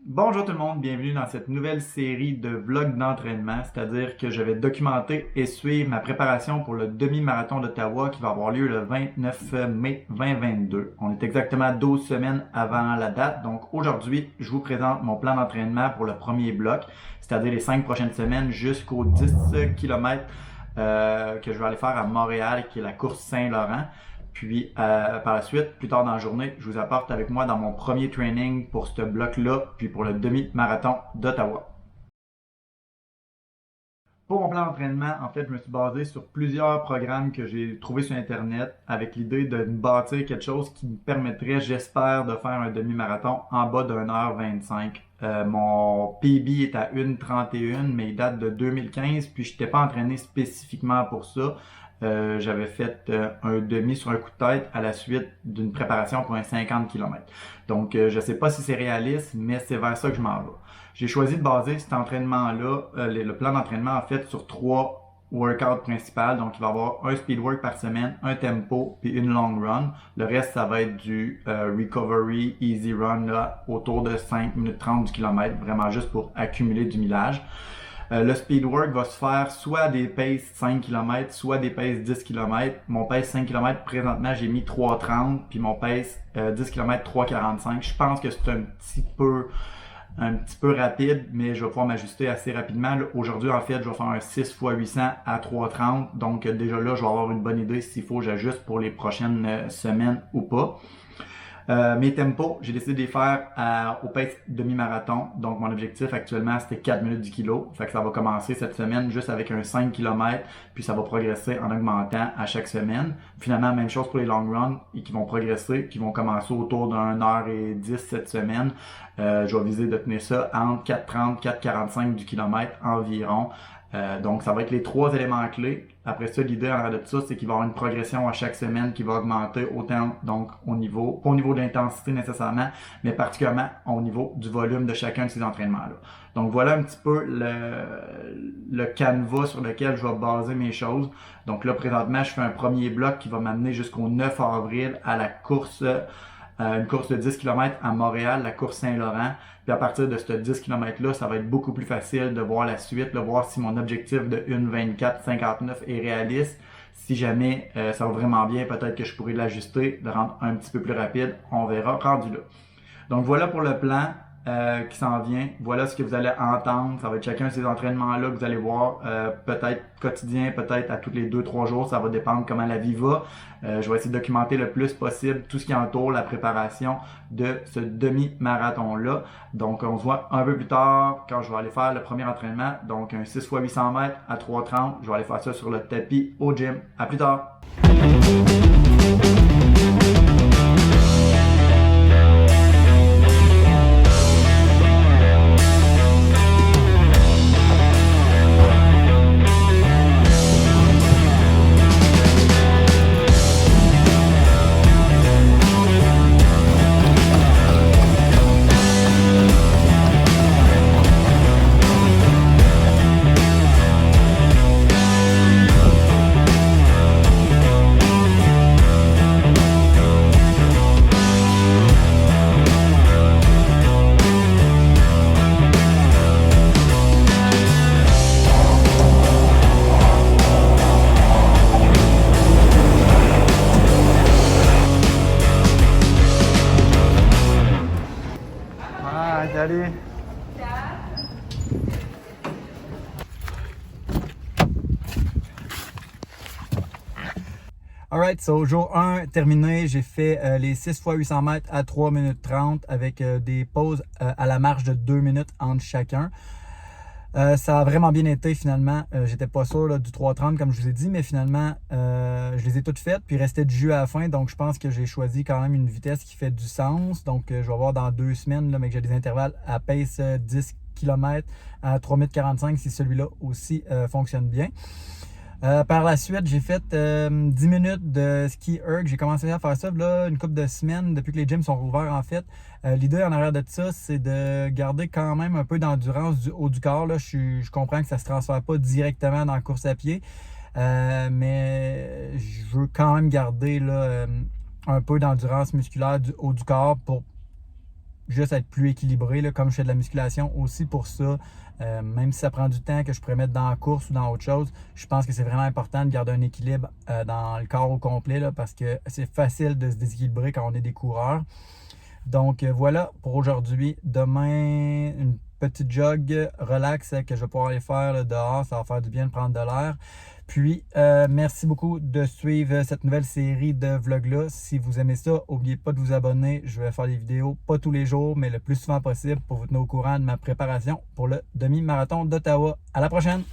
Bonjour tout le monde, bienvenue dans cette nouvelle série de vlogs d'entraînement, c'est-à-dire que je vais documenter et suivre ma préparation pour le demi-marathon d'Ottawa qui va avoir lieu le 29 mai 2022. On est exactement 12 semaines avant la date, donc aujourd'hui, je vous présente mon plan d'entraînement pour le premier bloc, c'est-à-dire les 5 prochaines semaines jusqu'aux 10 km que je vais aller faire à Montréal, qui est la course Saint-Laurent. Puis par la suite, plus tard dans la journée, je vous apporte avec moi dans mon premier training pour ce bloc-là, puis pour le demi-marathon d'Ottawa. Pour mon plan d'entraînement, en fait, je me suis basé sur plusieurs programmes que j'ai trouvés sur Internet avec l'idée de me bâtir quelque chose qui me permettrait, j'espère, de faire un demi-marathon en bas de 1h25. Mon PB est à 1h31, mais il date de 2015, puis je n'étais pas entraîné spécifiquement pour ça. J'avais fait un demi sur un coup de tête à la suite d'une préparation pour un 50 km. Donc, je ne sais pas si c'est réaliste, mais c'est vers ça que je m'en vais. J'ai choisi de baser cet entraînement-là, le plan d'entraînement en fait, sur 3 workouts principaux. Donc, il va y avoir un speed work par semaine, un tempo, puis une long run. Le reste, ça va être du recovery, easy run, là, autour de 5 minutes 30 du kilomètre, vraiment juste pour accumuler du millage. Le speed work va se faire soit des paces 5 km, soit des paces 10 km. Mon pace 5 km, présentement, j'ai mis 3,30, puis mon pace 10 km, 3,45. Je pense que c'est un petit peu rapide, mais je vais pouvoir m'ajuster assez rapidement. Aujourd'hui, en fait, je vais faire un 6 x 800 à 3,30. Donc, déjà là, je vais avoir une bonne idée s'il faut que j'ajuste pour les prochaines semaines ou pas. Mes tempos, j'ai décidé de les faire au pace demi-marathon. Donc, mon objectif actuellement, c'était 4 minutes du kilo. Fait que ça va commencer cette semaine juste avec un 5 km, puis ça va progresser en augmentant à chaque semaine. Finalement, même chose pour les long runs et qui vont progresser, qui vont commencer autour d'un heure et 10 cette semaine. Je vais viser de tenir ça entre 4,30, 4,45 du kilomètre environ. Donc, ça va être les 3 éléments clés. Après ça, l'idée en arrière de tout ça, c'est qu'il va y avoir une progression à chaque semaine qui va augmenter autant donc pas au niveau de l'intensité nécessairement, mais particulièrement au niveau du volume de chacun de ces entraînements-là. Donc voilà un petit peu le canevas sur lequel je vais baser mes choses. Donc là, présentement, je fais un premier bloc qui va m'amener jusqu'au 9 avril à la course une course de 10 km à Montréal, la course Saint-Laurent. Puis à partir de ce 10 km-là, ça va être beaucoup plus facile de voir la suite, de voir si mon objectif de 1,24,59 est réaliste. Si jamais ça va vraiment bien, peut-être que je pourrais l'ajuster, de rendre un petit peu plus rapide. On verra rendu là. Donc voilà pour le plan qui s'en vient. Voilà ce que vous allez entendre. Ça va être chacun de ces entraînements-là que vous allez voir, peut-être quotidien, peut-être à tous les 2-3 jours. Ça va dépendre comment la vie va. Je vais essayer de documenter le plus possible tout ce qui entoure la préparation de ce demi-marathon-là. Donc on se voit un peu plus tard quand je vais aller faire le premier entraînement. Donc un 6 x 800 mètres à 3,30. Je vais aller faire ça sur le tapis au gym. À plus tard! Ah, salut! Alright, so jour 1 terminé, j'ai fait les 6 x 800 mètres à 3 minutes 30 avec des pauses à la marche de 2 minutes entre chacun. Ça a vraiment bien été finalement. J'étais pas sûr là, du 3,30 comme je vous ai dit, mais finalement, je les ai toutes faites, puis il restait du jus à la fin. Donc, je pense que j'ai choisi quand même une vitesse qui fait du sens. Donc, je vais voir dans 2 semaines, là, mais que j'ai des intervalles à pace 10 km à 3 minutes 45 si celui-là aussi fonctionne bien. Par la suite, j'ai fait 10 minutes de ski erg. J'ai commencé à faire ça là, une couple de semaines depuis que les gyms sont rouverts en fait. L'idée en arrière de ça, c'est de garder quand même un peu d'endurance du haut du corps. Là. Je comprends que ça ne se transfère pas directement dans la course à pied, mais je veux quand même garder là, un peu d'endurance musculaire du haut du corps pour juste être plus équilibré, là, comme je fais de la musculation aussi pour ça. Même si ça prend du temps que je pourrais mettre dans la course ou dans autre chose, je pense que c'est vraiment important de garder un équilibre dans le corps au complet là, parce que c'est facile de se déséquilibrer quand on est des coureurs. Donc voilà pour aujourd'hui. Demain, une petite jog relax que je vais pouvoir aller faire là, dehors. Ça va faire du bien de prendre de l'air. Puis, merci beaucoup de suivre cette nouvelle série de vlogs-là. Si vous aimez ça, n'oubliez pas de vous abonner. Je vais faire des vidéos, pas tous les jours, mais le plus souvent possible pour vous tenir au courant de ma préparation pour le demi-marathon d'Ottawa. À la prochaine!